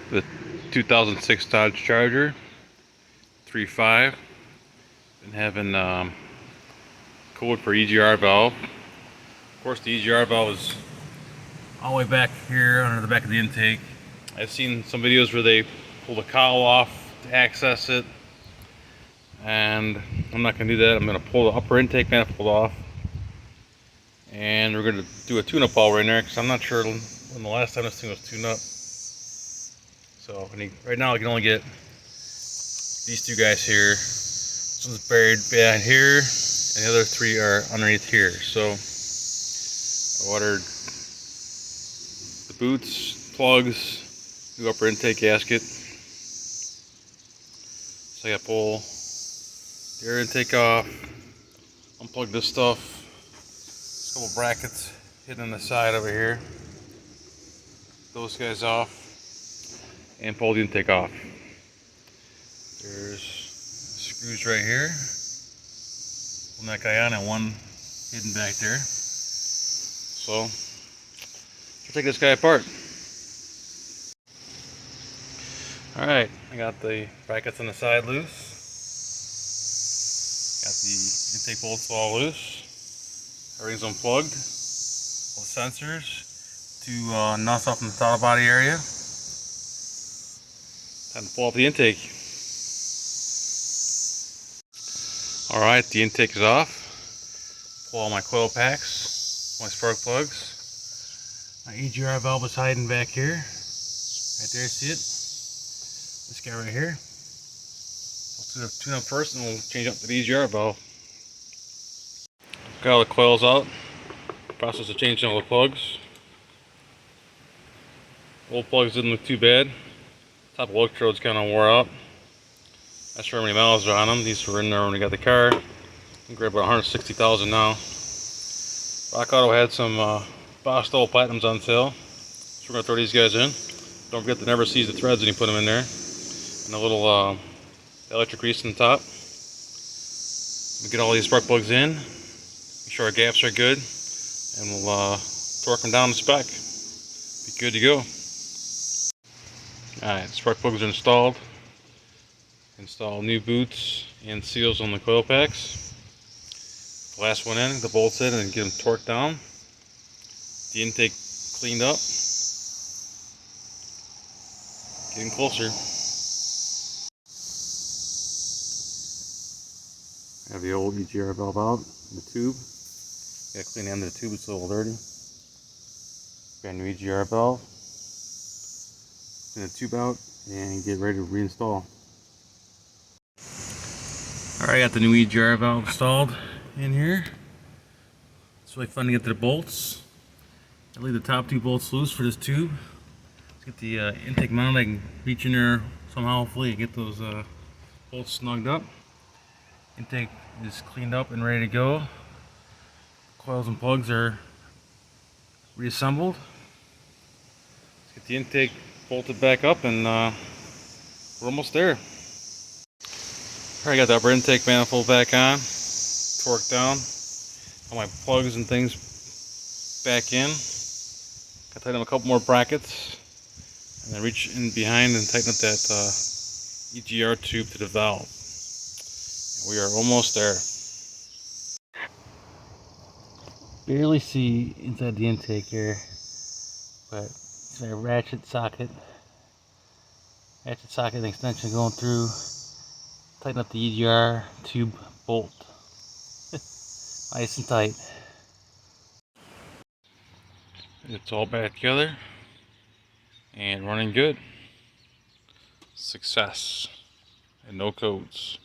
The 2006 Dodge Charger 3.5. Been having code for EGR valve. Of course, the EGR valve is all the way back here under the back of the intake. I've seen some videos where they pull the cowl off to access it, and I'm not going to do that. I'm going to pull the upper intake manifold off, and we're going to do a tune-up while we're in there, because I'm not sure when the last time this thing was tuned up. So right now I can only get these two guys here. This one's buried behind here, and the other three are underneath here. So I ordered the boots, plugs, new upper intake gasket. So I got to pull the air intake off, unplug this stuff. There's a couple brackets hidden on the side over here. Those guys off, and pull the intake off. There's screws right here. One that guy on and one hidden back there. So we'll take this guy apart. Alright, I got the brackets on the side loose. Got the intake bolts all loose. Everything's unplugged. All the sensors. Two nuts off in the throttle body area. Time to pull out the intake. Alright, the intake is off. Pull all my coil packs, my spark plugs. My EGR valve is hiding back here. Right there, see it? This guy right here. We'll tune up first and we'll change up the EGR valve. Got all the coils out. Process of changing all the plugs. Old plugs didn't look too bad. Top electrode's kind of wore out. Not sure how many miles are on them. These were in there when we got the car. I think we're about 160,000 now. Rock Auto had some Boss Stole Platinums on sale, so we're going to throw these guys in. Don't forget to never seize the threads when you put them in there. And a little electric grease on the top. We get all these spark plugs in, make sure our gaps are good, and we'll torque them down to spec. Be good to go. Alright, spark plugs are installed. Install new boots and seals on the coil packs. The last one in, the bolts in, and get them torqued down. The intake cleaned up. Getting closer. I have the old EGR valve out, the tube. Gotta clean the end of the tube, it's a little dirty. Brand new EGR valve. Clean the tube out and get ready to reinstall. Alright, got the new EGR valve installed in here. It's really fun to get to the bolts. I leave the top two bolts loose for this tube. Let's get the intake mounted. I can reach in there somehow, hopefully, and get those bolts snugged up. Intake is cleaned up and ready to go. Coils and plugs are reassembled. Let's get the intake bolted back up, and we're almost there. Alright, got the upper intake manifold back on, torqued down, all my plugs and things back in. Got to tighten up a couple more brackets, and then reach in behind and tighten up that EGR tube to the valve. And we are almost there. Barely see inside the intake here, but it's a ratchet socket and extension going through. Tighten up the EGR tube bolt. Nice and tight. It's all back together and running good. Success and no codes.